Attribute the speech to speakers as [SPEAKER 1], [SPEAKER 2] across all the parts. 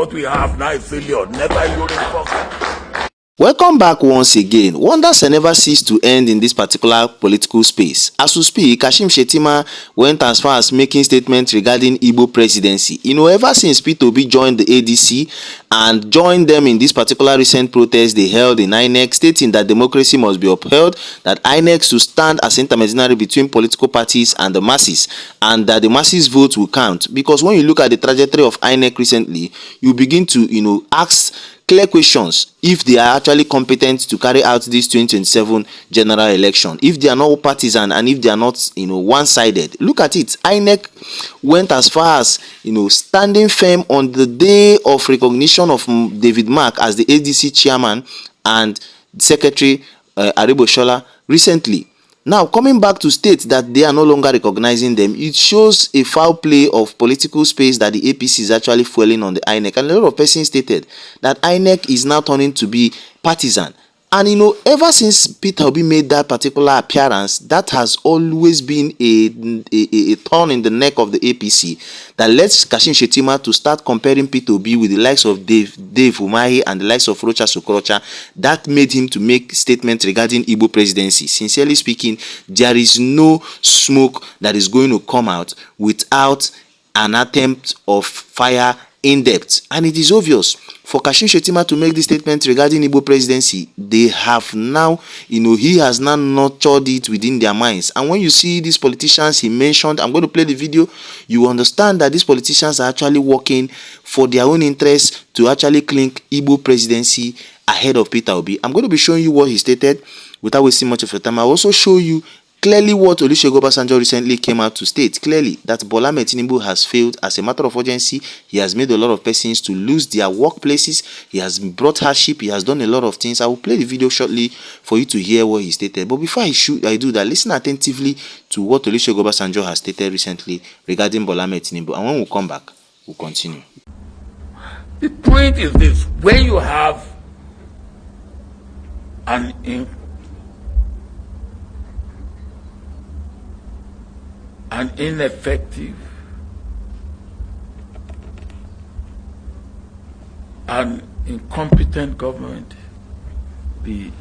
[SPEAKER 1] What we have now is failure. Never you reinforce.
[SPEAKER 2] Welcome back once again. Wonders never cease to end in this particular political space. As we speak, Shettima went as far as making statements regarding Igbo presidency. Ever since Peter Obi joined the ADC and joined them in this particular recent protest they held in INEC, stating that democracy must be upheld, that INEC should stand as intermediary between political parties and the masses, and that the masses' vote will count. Because when you look at the trajectory of INEC recently, you begin to, ask clear questions if they are actually competent to carry out this 2027 general election, if they are not partisan and if they are not one-sided. Look at it. INEC went as far as standing firm on the day of recognition of David Mark as the ADC chairman and Secretary Ariboshola recently. Now, coming back to state that they are no longer recognizing them, it shows a foul play of political space that the APC is actually fueling on the INEC. And a lot of persons stated that INEC is now turning to be partisan. And ever since Peter Obi made that particular appearance, that has always been a thorn in the neck of the APC that led Shettima to start comparing Peter Obi with the likes of Dave Umahi and the likes of Rocha Sokorocha. That made him to make statements regarding Igbo presidency. Sincerely speaking, there is no smoke that is going to come out without an attempt of fire in depth. And it is obvious for Shettima to make this statement regarding Igbo presidency. They have now, he has now nurtured it within their minds. And when you see these politicians he mentioned, I'm going to play the video, you understand that these politicians are actually working for their own interests to actually clink Igbo presidency ahead of Peter Obi. I'm going to be showing you what he stated without wasting much of your time. I'll also show you clearly what Obasanjo recently came out to state clearly, that Bola Ahmed Tinubu has failed as a matter of urgency. He has made a lot of persons to lose their workplaces. He has brought hardship. He has done a lot of things. I will play the video shortly for you to hear what he stated. But before I do that, listen attentively to what Obasanjo has stated recently regarding Bola Ahmed Tinubu. And when we come back, we'll continue.
[SPEAKER 1] The point is this: when you have an ineffective and incompetent government, we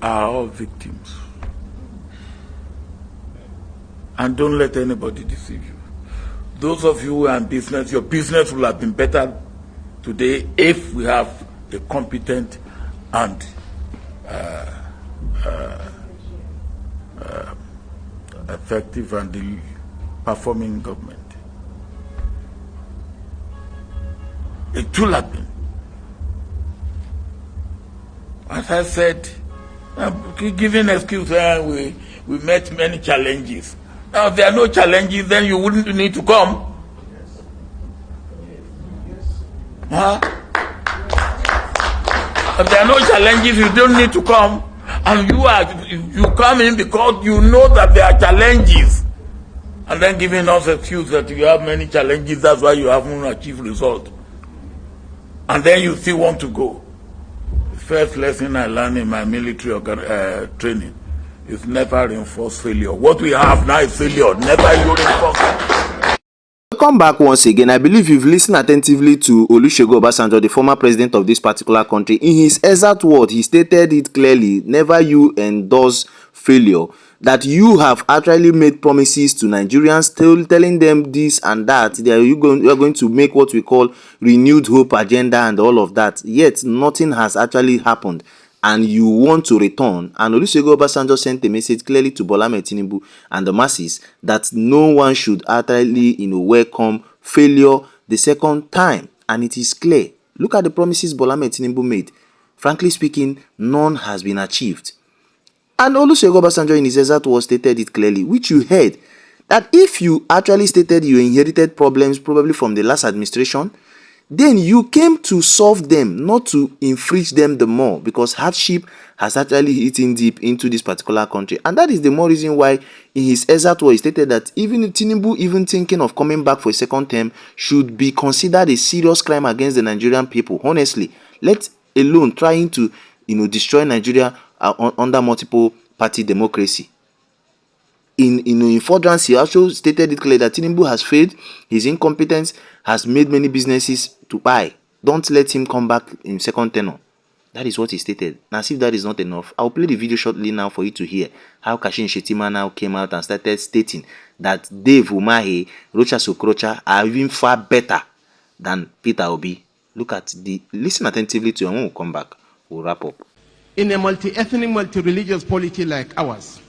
[SPEAKER 1] are all victims. And don't let anybody deceive you. Those of you who are in business, your business will have been better today if we have a competent and effective and performing government. It will have been. As I said, giving excuse, we met many challenges. Now, if there are no challenges, then you wouldn't need to come. Huh? If there are no challenges, you don't need to come. And you come in because you know that there are challenges, and then giving us excuse that you have many challenges, that's why you haven't achieved result, and then you still want to go. The first lesson I learned in my military training is never reinforce failure. What we have now is failure. Never you reinforce it.
[SPEAKER 2] Welcome back once again. I believe you've listened attentively to Obasanjo, the former president of this particular country. In his exact word, he stated it clearly: never you endorse failure. That you have actually made promises to Nigerians, telling them this and that. You are going to make what we call renewed hope agenda and all of that. Yet nothing has actually happened, and you want to return. And Obasanjo sent a message clearly to Bola Ahmed Tinubu and the masses that no one should actually welcome failure the second time. And it is clear. Look at the promises Bola Ahmed Tinubu made. Frankly speaking, none has been achieved. And Obasanjo in his exact words stated it clearly, which you heard, that if you actually stated you inherited problems probably from the last administration, then you came to solve them, not to infringe them the more, because hardship has actually eaten deep into this particular country. And that is the more reason why in his exact word he stated that even Tinubu, even thinking of coming back for a second term, should be considered a serious crime against the Nigerian people. Honestly, let alone trying to destroy Nigeria under multiple party democracy. In furtherance, he also stated it clearly that Tinubu has failed, his incompetence, has made many businesses to buy. Don't let him come back in second tenure. That is what he stated. Now, see if that is not enough, I'll play the video shortly now for you to hear how Kashim Shettima now came out and started stating that Dave Umahi, Rocha Sokrocha are even far better than Peter Obi. Listen attentively to him. When we come back, we'll wrap up.
[SPEAKER 3] In a multi-ethnic, multi-religious polity like ours,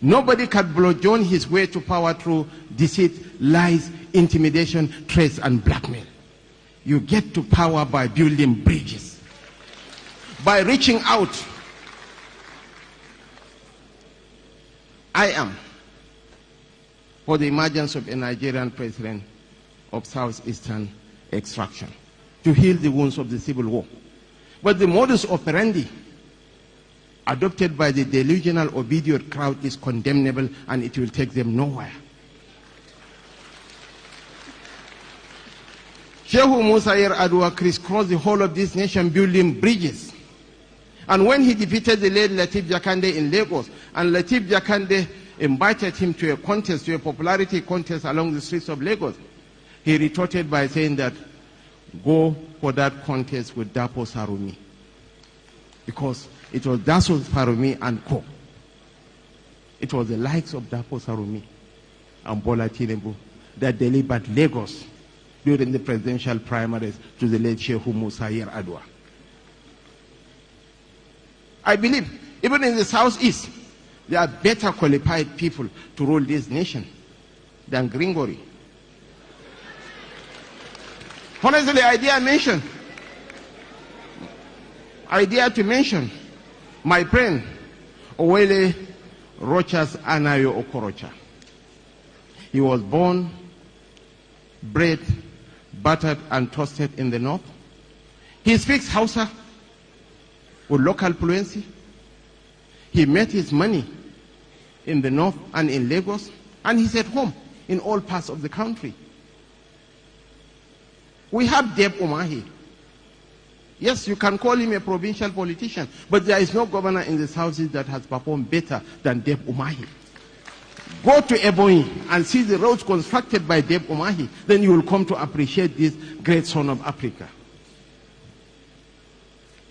[SPEAKER 3] nobody can bludgeon his way to power through deceit, lies, intimidation, threats, and blackmail. You get to power by building bridges, by reaching out. I am for the emergence of a Nigerian president of southeastern extraction to heal the wounds of the civil war. But the modus operandi adopted by the delusional obedient crowd is condemnable, and it will take them nowhere. Shehu Musa Adwa crisscrossed the whole of this nation building bridges. And when he defeated the late Lateef Jakande in Lagos, and Lateef Jakande invited him to a contest, to a popularity contest along the streets of Lagos, he retorted by saying that, go for that contest with Dapo Sarumi. Because it was Dapo Sarumi and co. It was the likes of Dapo Sarumi and Bola Tinubu that delivered Lagos during the presidential primaries to the late Shehu Musa Adwa. I believe, even in the southeast, there are better qualified people to rule this nation than Gringori. Honestly, I dare to mention my friend Owele Rochas Anayo Okorocha. He was born, bred, buttered, and toasted in the north. He speaks Hausa with local fluency. He made his money in the north and in Lagos, and he's at home in all parts of the country. We have Deb Umahi. Yes, you can call him a provincial politician, but there is no governor in the southeast that has performed better than Deb Umahi. Go to Ebonyi and see the roads constructed by Deb Umahi. Then you will come to appreciate this great son of Africa.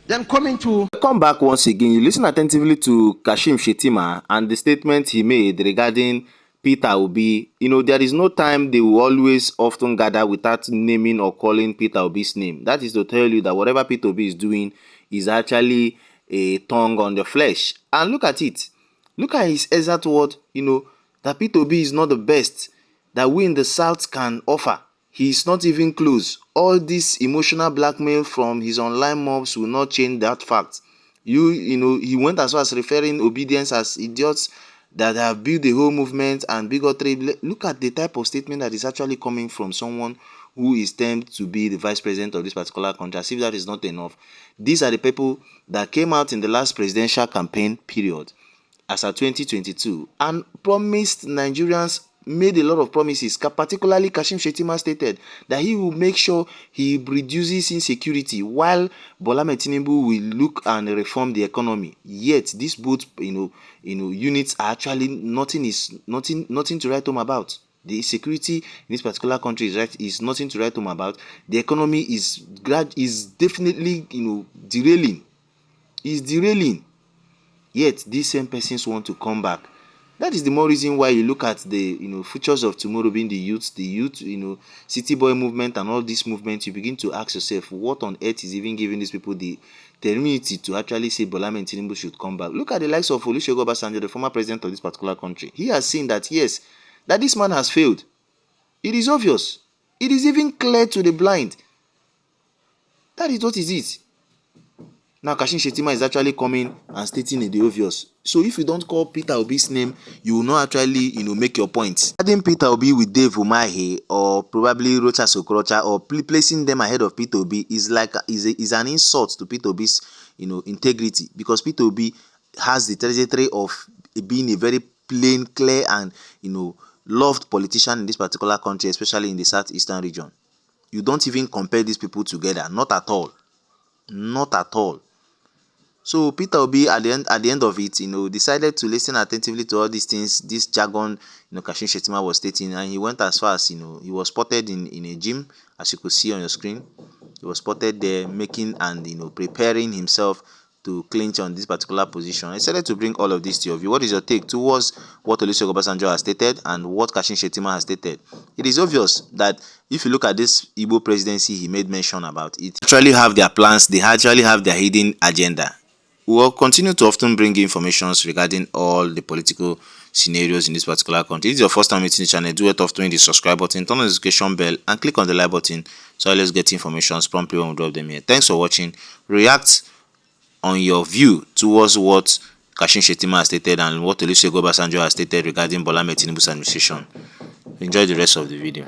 [SPEAKER 3] Then
[SPEAKER 2] come back once again. You listen attentively to Kashim Shettima and the statement he made regarding Peter Obi. There is no time they will always often gather without naming or calling Peter Obi's name. That is to tell you that whatever Peter Obi is doing is actually a tongue on the flesh. And look at it. Look at his exact word, that Peter Obi is not the best that we in the South can offer. He is not even close. All this emotional blackmail from his online mobs will not change that fact. He went as far as referring obedience as idiots that have built the whole movement and bigotry. Look at the type of statement that is actually coming from someone who is termed to be the vice president of this particular country. As if that is not enough. These are the people that came out in the last presidential campaign period, as at 2022, and promised Nigerians, made a lot of promises. Particularly Kashim Shettima stated that he will make sure he reduces insecurity while Bola Tinubu will look and reform the economy. Yet these both units are actually nothing to write home about. The security in this particular country is nothing to write home about. The economy is definitely derailing. Is derailing. Yet these same persons want to come back. That is the more reason why you look at the futures of tomorrow being the youth, city boy movement and all these movements. You begin to ask yourself, what on earth is even giving these people the temerity to actually say Bola Tinubu should come back? Look at the likes of Olusegun Obasanjo, the former president of this particular country. He has seen that yes, that this man has failed. It is obvious. It is even clear to the blind. That is what is it. Now Kashim Shettima is actually coming and stating the obvious. So if you don't call Peter Obi's name, you will not actually make your points. Adding Peter Obi with Dave Umahi or probably Rocha Sokrocha or placing them ahead of Peter Obi is an insult to Peter Obi's integrity, because Peter Obi has the trajectory of being a very plain, clear and loved politician in this particular country, especially in the southeastern region. You don't even compare these people together. Not at all. Not at all. So Peter Obi at the end of it, decided to listen attentively to all these things, this jargon, Kashim Shettima was stating, and he went as far as, he was spotted in a gym, as you could see on your screen. He was spotted there making and preparing himself to clinch on this particular position. I decided to bring all of this to your view. What is your take towards what Olusegun Obasanjo has stated and what Kashim Shettima has stated? It is obvious that if you look at this Igbo presidency he made mention about, it actually have their plans, they actually have their hidden agenda. We will continue to often bring information regarding all the political scenarios in this particular country. If it's your first time meeting the channel, do it off doing the subscribe button, turn on the notification bell, and click on the like button so you always get information promptly when we drop them here. Thanks for watching. React on your view towards what Kashim Shettima has stated and what Olusegun Obasanjo has stated regarding Bola Ahmed Tinubu's administration. Enjoy the rest of the video.